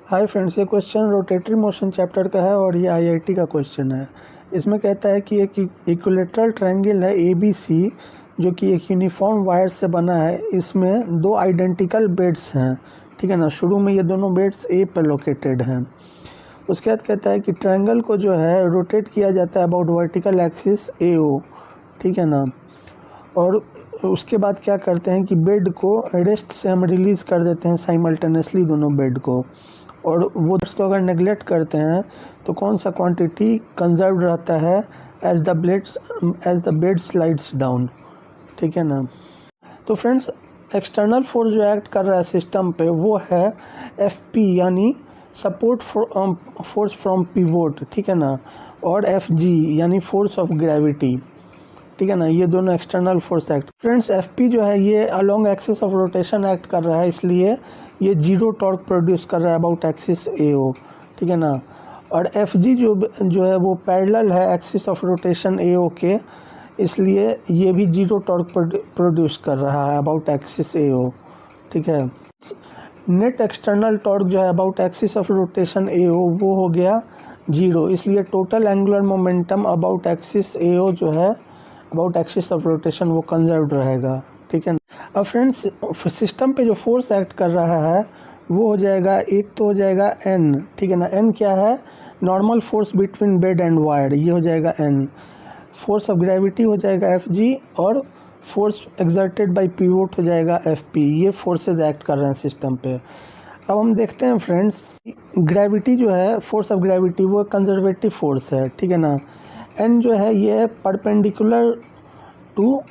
Hi friends, ये question rotatory motion chapter का है और ये आईआईटी का क्वेश्चन है। इसमें कहता है कि एक इक्विलेटरल ट्रायंगल है एबीसी जो कि एक यूनिफॉर्म वायर से बना है। इसमें दो आइडेंटिकल बेड्स हैं, ठीक है ना। शुरू में ये दोनों बेड्स ए पर लोकेटेड हैं। उसके बाद कहता है कि ट्रायंगल को जो है रोटेट किया जाता है अबाउट वर्टिकल एक्सिस AO, ठीक है ना। और उसके बाद क्या करते हैं कि बेड को रेस्ट से हम रिलीज़ कर देते हैं साइमल्टेनियसली दोनों बेड को, और वो उसको अगर नेगलेक्ट करते हैं तो कौन सा क्वांटिटी कंजर्व रहता है as the bed slides down, ठीक है ना। तो फ्रेंड्स, एक्सटर्नल फोर्स जो एक्ट कर रहा है सिस्टम पे वो है FP यानी सपोर्ट फोर्स फ्रॉम पिवोट, ठीक है ना, और FG यानी फोर्स ऑफ ग्रेविटी, ठीक है ना। ये दोनों external force act. Friends, FP जो है ये along axis of rotation act कर रहा है, इसलिए ये जीरो टॉर्क प्रोड्यूस कर रहा है अबाउट एक्सिस AO, ठीक है ना। और FG जो है वो पैरेलल है एक्सिस ऑफ रोटेशन AO के, इसलिए ये भी जीरो टॉर्क प्रोड्यूस कर रहा है अबाउट एक्सिस AO, ठीक है। नेट एक्सटर्नल टॉर्क जो है about axis of rotation AO वो हो गया जीरो, इसलिए total angular momentum about axis AO जो है अबाउट एक्सिस ऑफ रोटेशन वो कंजर्व्ड रहेगा, ठीक है। अब फ्रेंड्स, सिस्टम पे जो फोर्स एक्ट कर रहा है वो हो जाएगा, एक तो हो जाएगा N, ठीक है ना। N क्या है? Normal force between bed and wire, ये हो जाएगा N। फोर्स ऑफ ग्रेविटी हो जाएगा FG और फोर्स एक्सर्टेड बाय पिवोट हो जाएगा FP। ये फोर्सेस एक्ट कर रहे हैं सिस्टम पे। अब हम देखते हैं फ्रेंड्स, ग्रेविटी जो है, फोर्स ऑफ ग्रेविटी वो कंजर्वेटिव फोर्स है, ठीक है ना। N जो है ये परपेंडिकुलर टू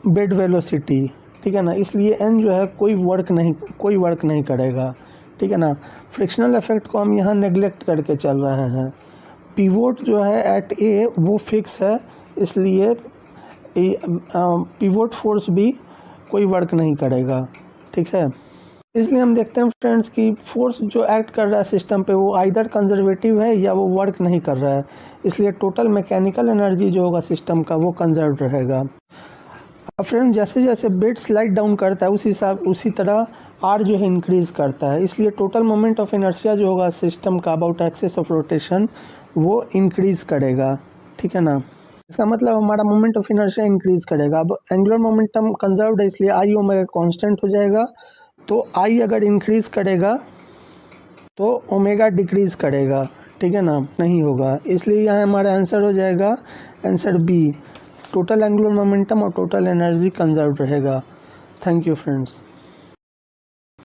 बेड वेलोसिटी, ठीक है ना, इसलिए N जो है कोई वर्क नहीं करेगा, ठीक है ना। फ्रिक्शनल इफेक्ट को हम यहाँ नेग्लेक्ट करके चल रहे हैं। पिवोट जो है एट A वो फिक्स है, इसलिए पिवोट फोर्स भी कोई वर्क नहीं करेगा, ठीक है। इसलिए हम देखते हैं फ्रेंड्स कि फोर्स जो एक्ट कर रहा है सिस्टम पे वो आइदर कंजर्वेटिव है या वो वर्क नहीं कर रहा है, इसलिए टोटल मैकेनिकल एनर्जी जो होगा सिस्टम का वो कंजर्व रहेगा। अब फ्रेंड्स, जैसे जैसे बेड स्लाइड डाउन करता है उसी तरह R जो है इंक्रीज करता है, इसलिए टोटल मोमेंट ऑफ इनर्शिया जो होगा सिस्टम का अबाउट एक्सिस ऑफ रोटेशन वो इंक्रीज करेगा, ठीक है ना। इसका मतलब हमारा मोमेंट ऑफ इनर्शिया इंक्रीज करेगा। अब एंगुलर मोमेंटम कंजर्व्ड है, इसलिए I ओमेगा कांस्टेंट हो जाएगा। तो I अगर इंक्रीज करेगा तो ओमेगा डिक्रीज करेगा, ठीक है ना, नहीं होगा। इसलिए यहाँ हमारा आंसर हो जाएगा answer B, total angular momentum और टोटल एनर्जी कंजर्व रहेगा। Thank you friends.